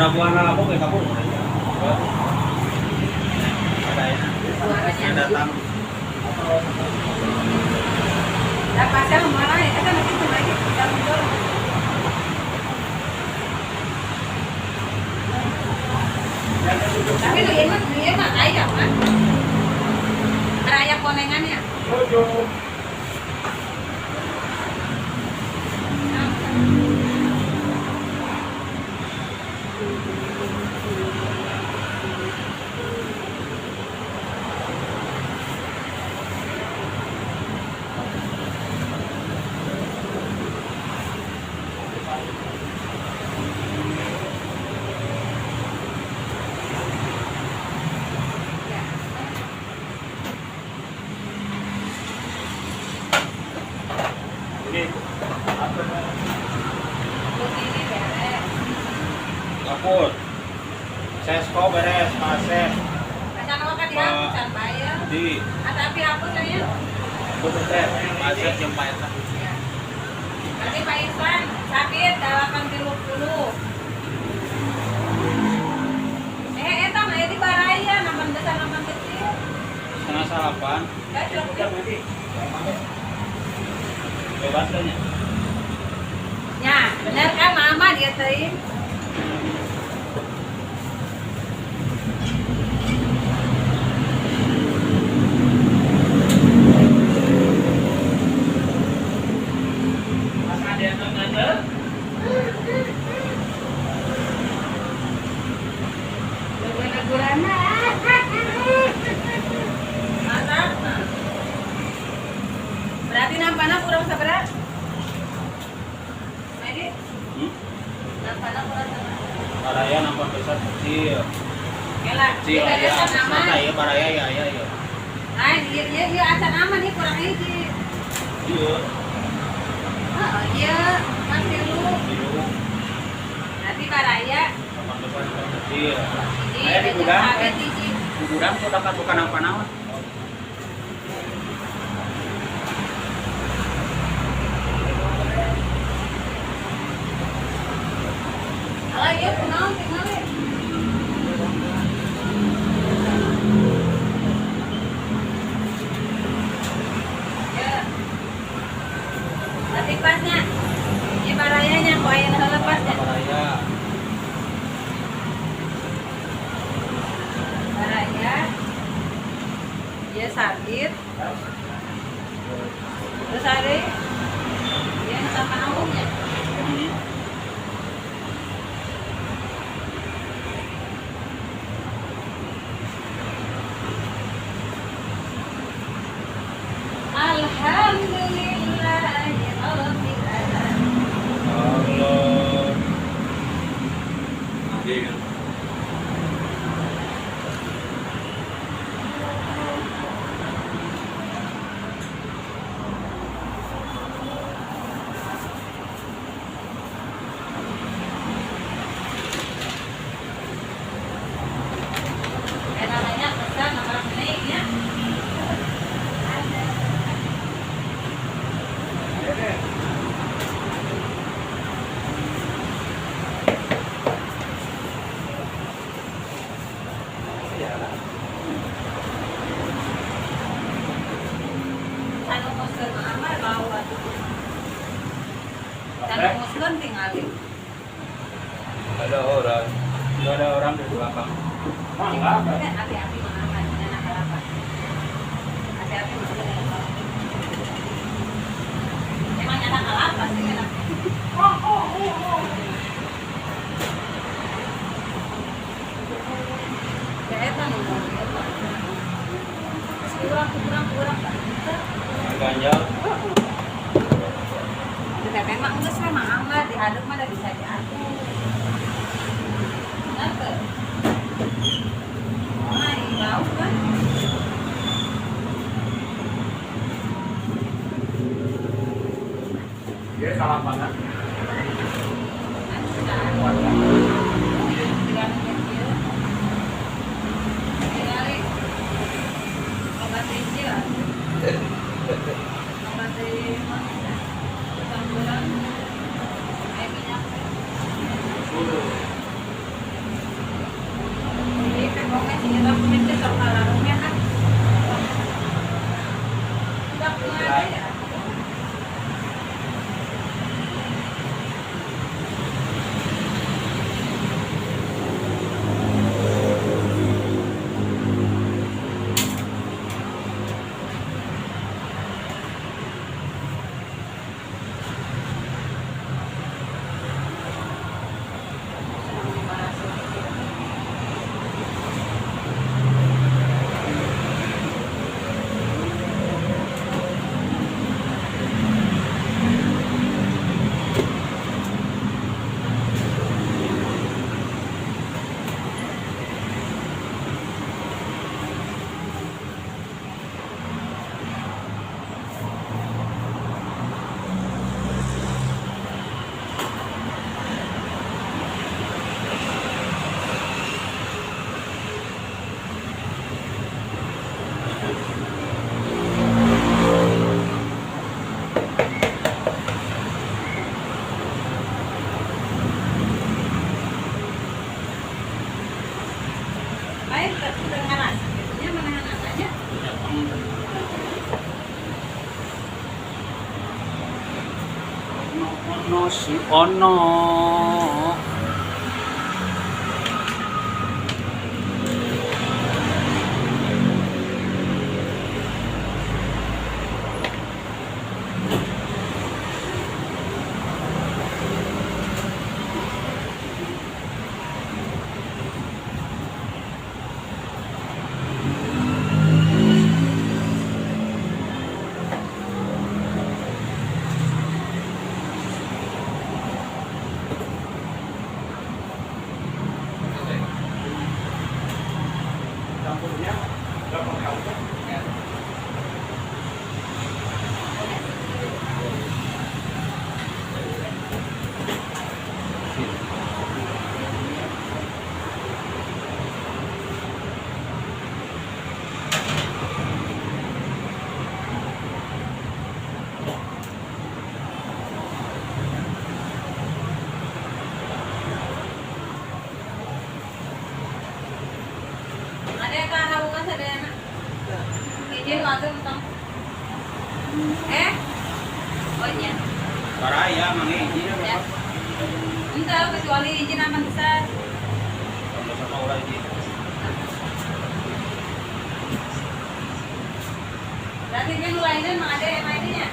ada buah apa kayak kamu? Ada ya. Yang datang. Dapat saya mana ya? Kita nanti tuh lagi kita mundur. Tapi dia mah ayam kan? Raya konengannya. Ini Ini beres. kapur. Sesko beres, masih. Acan apa kan dia? Acan bayar. Di Ada api apa saya? betul masih jempa itu. Nanti Pak Irfan, sabit 8.30. Eta mah di baraya, naman besar naman kecil. Setengah salapan. Gak cukup. Bebas kan ya? Ya, benar kan mama dia tadi. Mas ada yang nonton? Mantap. Berarti nampaknya kurang seberat. Ini nampaknya kurang seberat. Baraya nampak besar kecil. Yalah, Kecil kita aja. acan aman. Santai ya baraya ya ya ya. Nah, dia acan aman nih kurang ini. Iya. Oh, iya, masih lu. Iya. Nanti baraya. Nampak besar nampak kecil. Ini Saya di gudang. sabit hiji. Di gudang sudah kan bukan apa-apa. Alah, iya kunaon tinggal ya. Ya. Tapi pasnya, ini barayanya kok yang lepasnya. Baraya. Baraya, dia sakit. Terus hari, dia sama naungnya. Alhamdulillahirabbil alamin. Allah. Namanya besar, nama naiknya. Sanu muskeun mah amar bawa. Sanu muskeun tinggalin. Ada orang. Tidak ada orang di belakang. Enggak. Hati-hati mengaman, jangan nakal-nakal. Hati-hati mengaman. Emang nyata nakal sih enak. Ya eta nu. Kurang. Ganjal. Tidak memang geus memang amat diaduk mah da bisa diaduk. Kenapa? Ai, bau kan? Dia salah banget. Ono si ono. Dapurnya berapa kali? Ada yang kahawungan sa dana. Izin langsung tong. Oh iya. Baraya mangijin Ya. Enggak, kecuali izin aman besar. sama orang ini. Berarti kan lainnya emang ada MID-nya.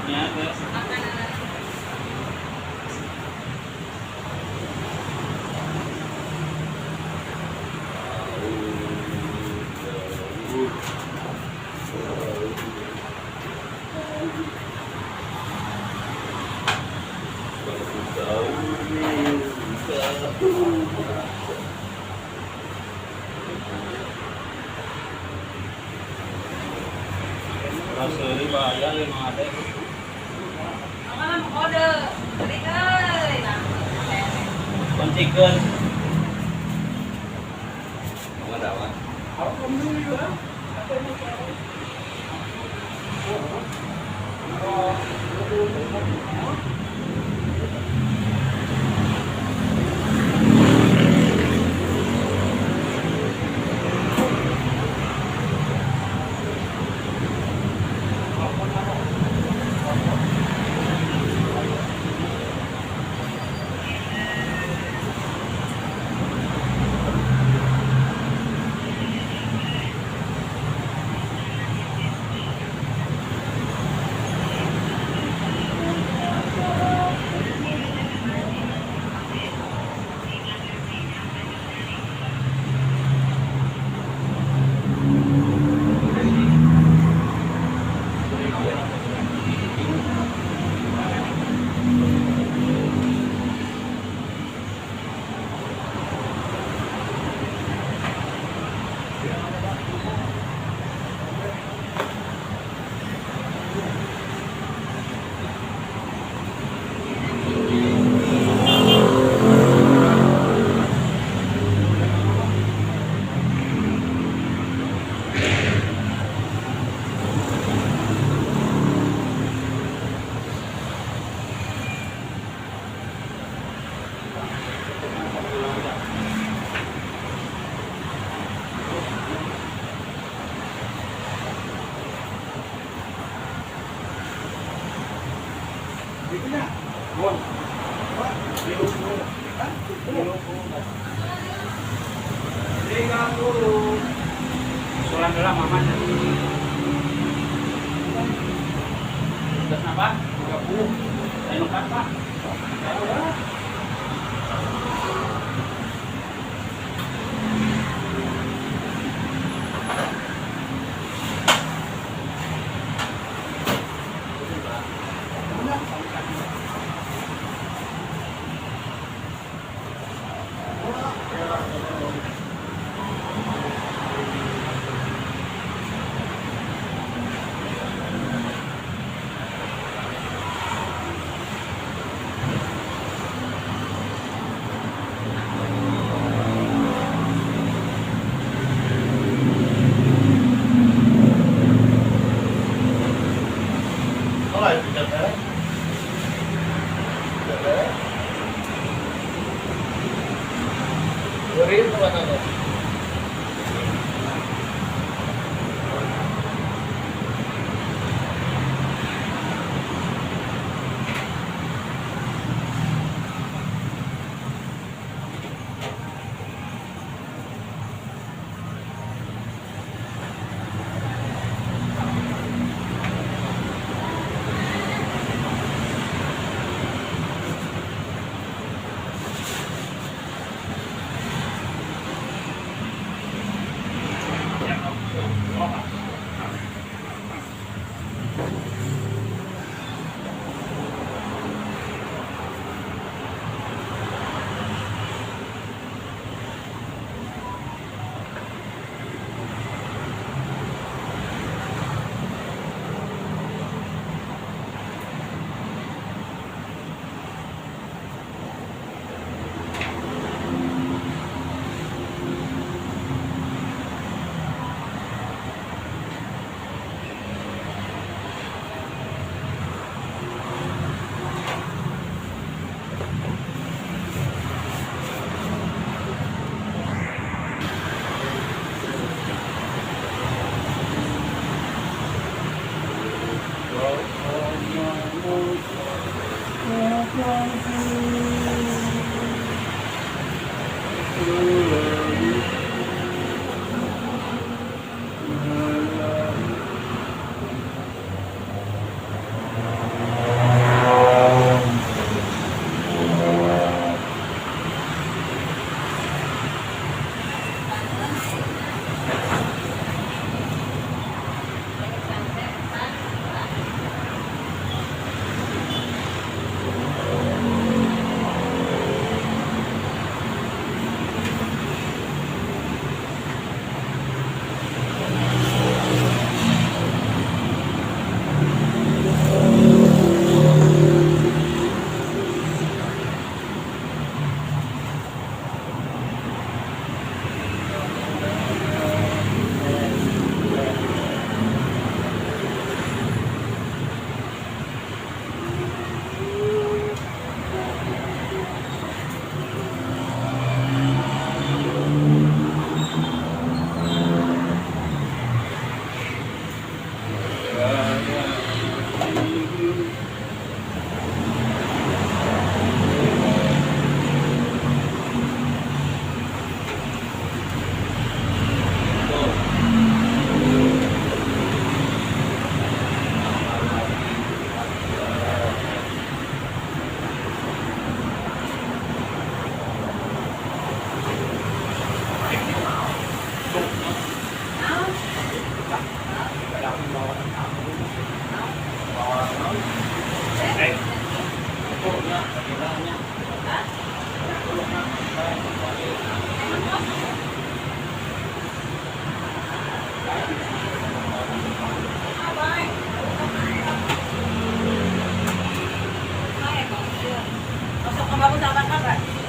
Ya, ke Makanan. Raseri bahaya memang ada. Apa nama kode? Balik euy. Nah. Kuncikan. Alhamdulillah. Sulan dulu mama. Sudah apa? 30. Saya nukat, Pak.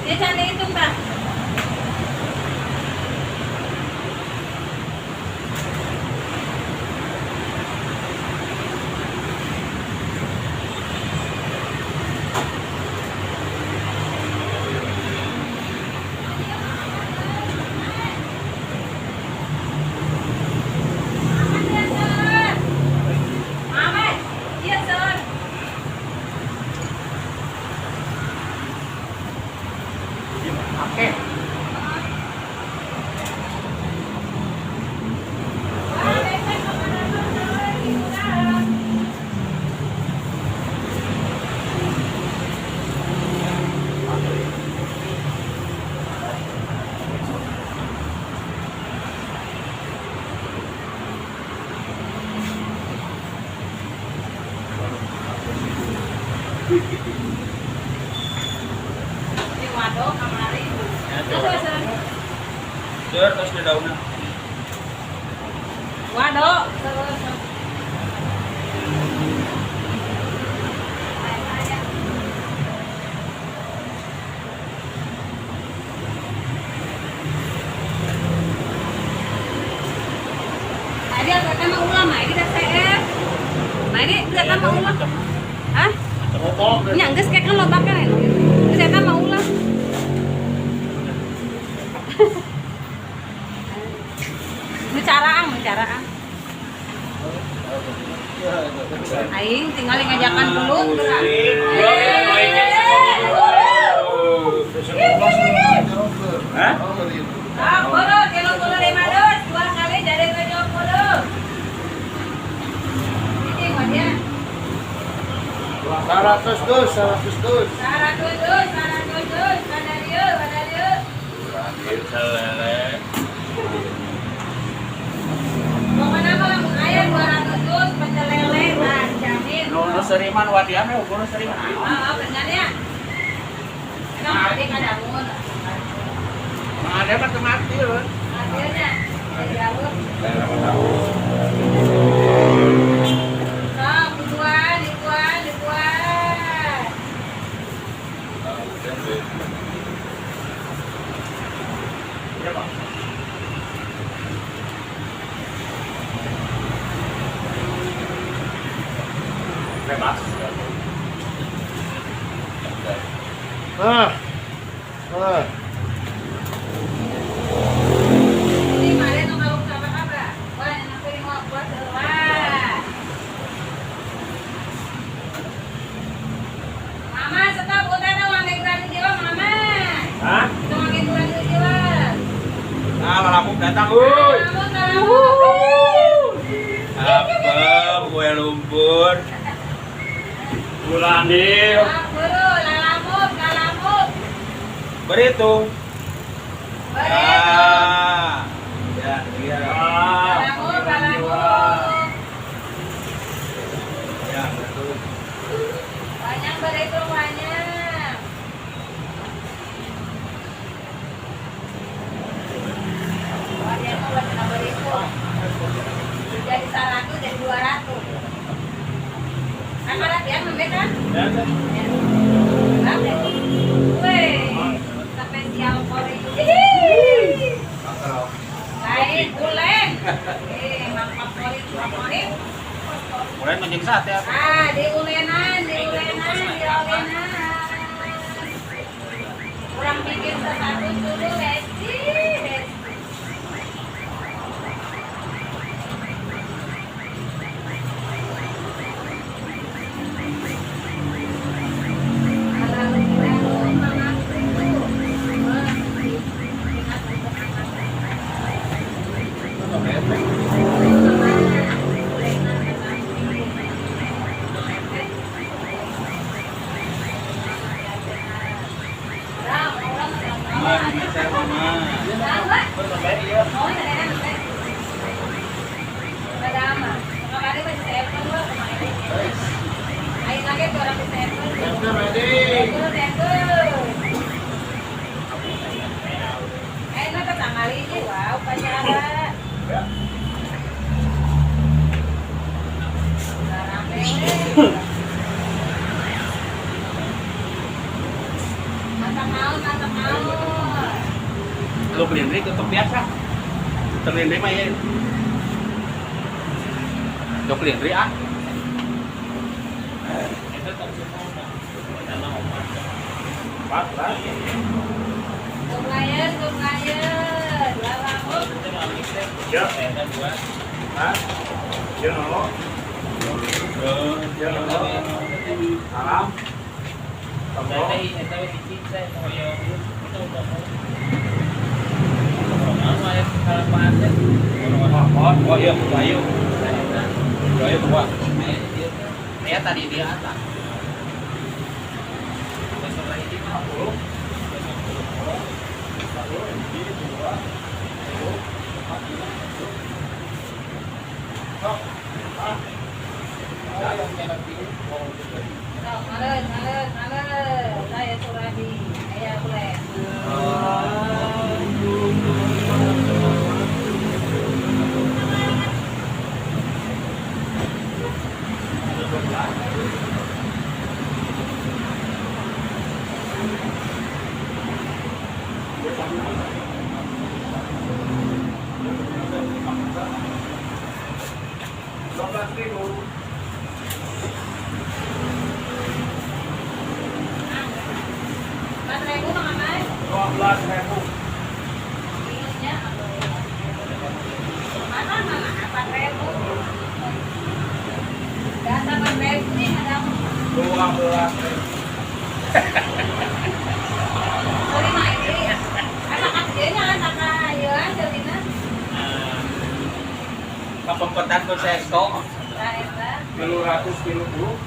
Dia cari itu mbak. Oke. Di wadok kamari. Terus. Terus di daunnya. Wadok terus. Tadi aku kata mau ulang, ini dah CF. Nah ini kita mau ulang. Hah? Ini angges kayak kan lobakan ini. Kita mau ulang. Bicaraan. Aing tinggal ngajakan dulu. Hah? Ah, bolo, kilo 500, 2 kali dari 70. Ini dia. 100 dus. 100 Kadario. Mau mana mau ayam 200 dus, pecel lele, nah jamin. Nu seriman wadiame ukur seriman. Benar ya. Emang tadi kada mun. Ada mah mati loh. Akhirnya dari jalur. Dibuat. Bebas. Ini kalian nggak mau apa-apa. Wah, enak ini mau buat Mama, stop. datang, woi. Kalamut. Apa kue lumpur? Bulanil. Kalamut. Berhitung. Berhitung. Ya, iya. Kalamut. Ya, betul. Banyak berhitung banyak. Wah, dia mau buat berhitung. Jadi 100 jadi 200. Kan ada yang nambah kan? Spesial kori. Lain ulen. Mangkok kori, kori. Mulai menjadi sate ya. Di ulenan. Kurang bikin satu dulu, Besti. Lu kelindri tetap biasa. Terlindri mah ya. Lu kelindri ah. Ya. Hah? Ya no. Ya no. Salam. Oh iya, Bayu. Bayu tua. Saya tadi di atas. Males. Saya Suradi. Saya boleh. Kapempetan ku sesko. 100 kilo bu.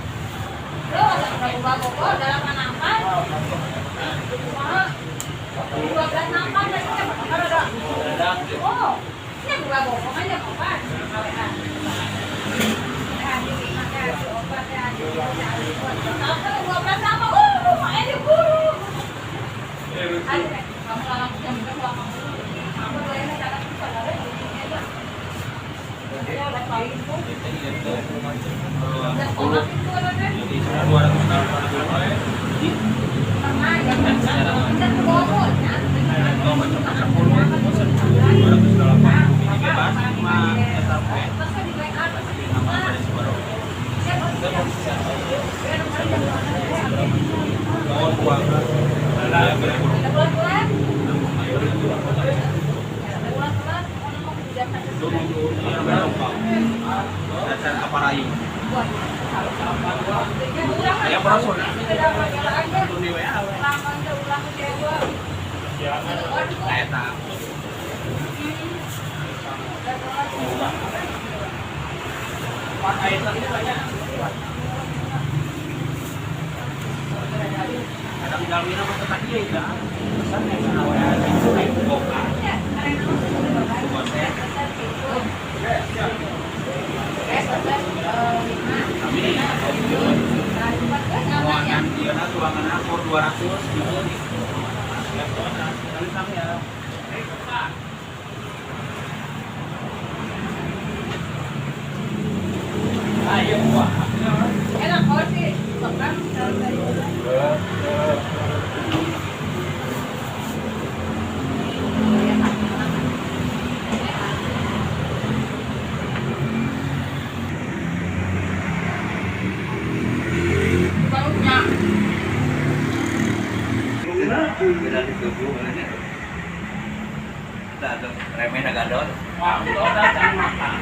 Pak air tadi banyak. Ada tinggal minum atau tadi ya? Pesan yang sana wa naik boka. Ruangan dia ruangan aku 200 gitu. Ya. Ayo wah. Enak kok sih. Makan Bila dituju ini. Kita ada remeh agak dot. Wah, udah jangan makan.